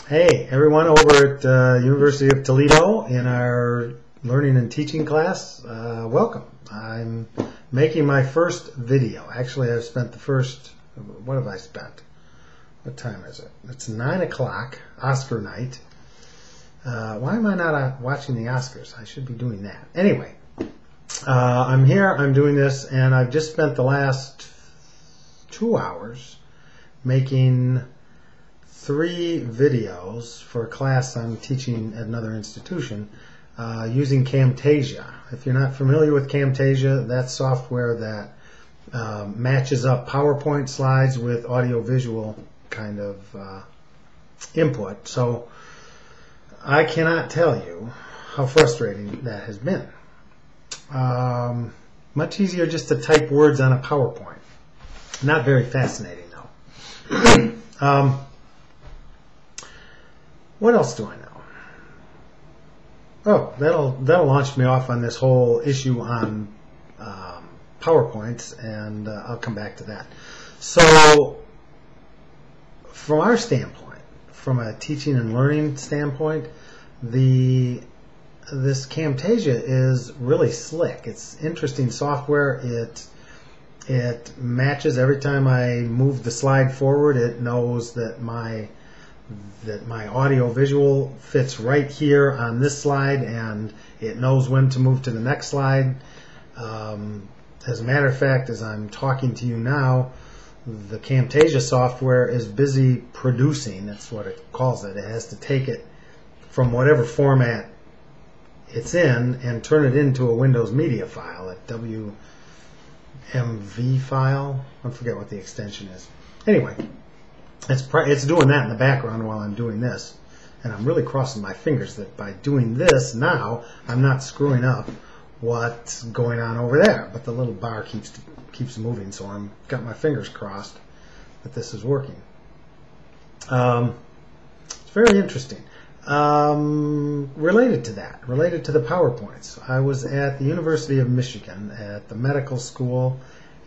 Hey, everyone over at University of Toledo in our learning and teaching class, welcome. I'm making my first video. Actually, I've spent the first, what have I spent? What time is it? It's 9 o'clock, Oscar night. Why am I not watching the Oscars? I should be doing that. Anyway, I'm here, I'm doing this, and I've just spent the last 2 hours making 3 videos for a class I'm teaching at another institution using Camtasia. If you're not familiar with Camtasia, that's software that matches up PowerPoint slides with audio-visual kind of input. So I cannot tell you how frustrating that has been. Much easier just to type words on a PowerPoint. Not very fascinating though. What else do I know? Oh, that'll launch me off on this whole issue on PowerPoints, and I'll come back to that. So, from our standpoint, from a teaching and learning standpoint, this Camtasia is really slick. It's interesting software. It matches every time I move the slide forward. It knows that my audio visual fits right here on this slide, and it knows when to move to the next slide. As a matter of fact, as I'm talking to you now, the Camtasia software is busy producing. That's what it calls it. It has to take it from whatever format it's in and turn it into a Windows media file, a WMV file. I forget what the extension is. Anyway, it's doing that in the background while I'm doing this, and I'm really crossing my fingers that by doing this now I'm not screwing up what's going on over there. But the little bar keeps moving, so I'm got my fingers crossed that this is working. It's very interesting. Related to that, related to the PowerPoints, I was at the University of Michigan at the medical school.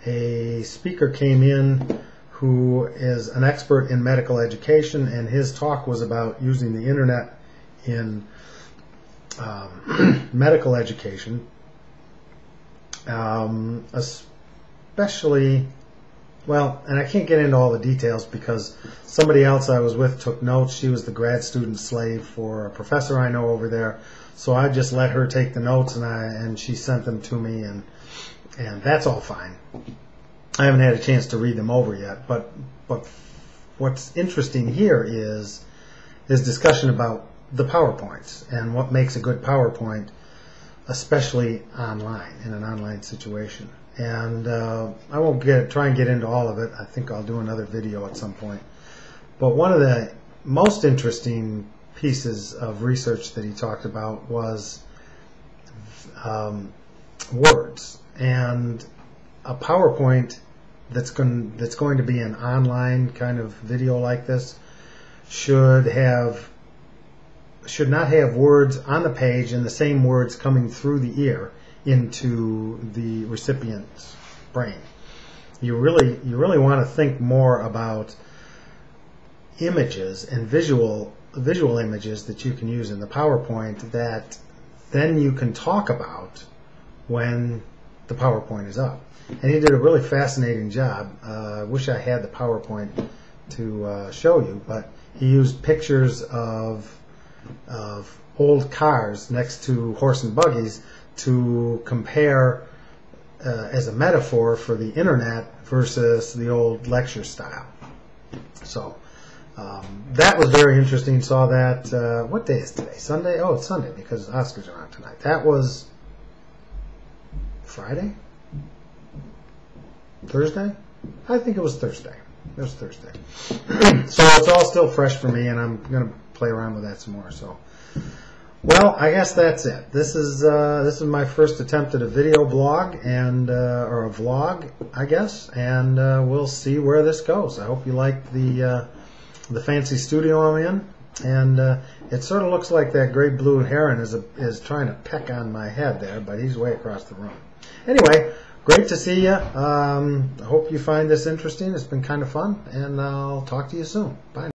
A speaker came in who is an expert in medical education, and his talk was about using the internet in medical education, especially, well, and I can't get into all the details because somebody else I was with took notes. She was the grad student slave for a professor I know over there, so I just let her take the notes, and she sent them to me, and that's all fine. I haven't had a chance to read them over yet, but what's interesting here is discussion about the PowerPoints and what makes a good PowerPoint, especially online, in an online situation. And I won't try and get into all of it. I think I'll do another video at some point. But one of the most interesting pieces of research that he talked about was words. And a PowerPoint that's going to be an online kind of video like this should not have words on the page and the same words coming through the ear into the recipient's brain. You really want to think more about images and visual images that you can use in the PowerPoint that then you can talk about when the PowerPoint is up. And he did a really fascinating job. I wish I had the PowerPoint to show you, but he used pictures of old cars next to horse and buggies to compare as a metaphor for the internet versus the old lecture style. So that was very interesting. Saw that. What day is today? Sunday? Oh, it's Sunday because Oscars are on tonight. That was Friday? Thursday? I think it was Thursday. It was Thursday. So it's all still fresh for me, and I'm going to play around with that some more. So, well, I guess that's it. This is my first attempt at a video blog or a vlog, I guess, and we'll see where this goes. I hope you like the fancy studio I'm in, and it sort of looks like that great blue heron is trying to peck on my head there, but he's way across the room. Anyway, great to see you. I hope you find this interesting. It's been kind of fun, and I'll talk to you soon. Bye now.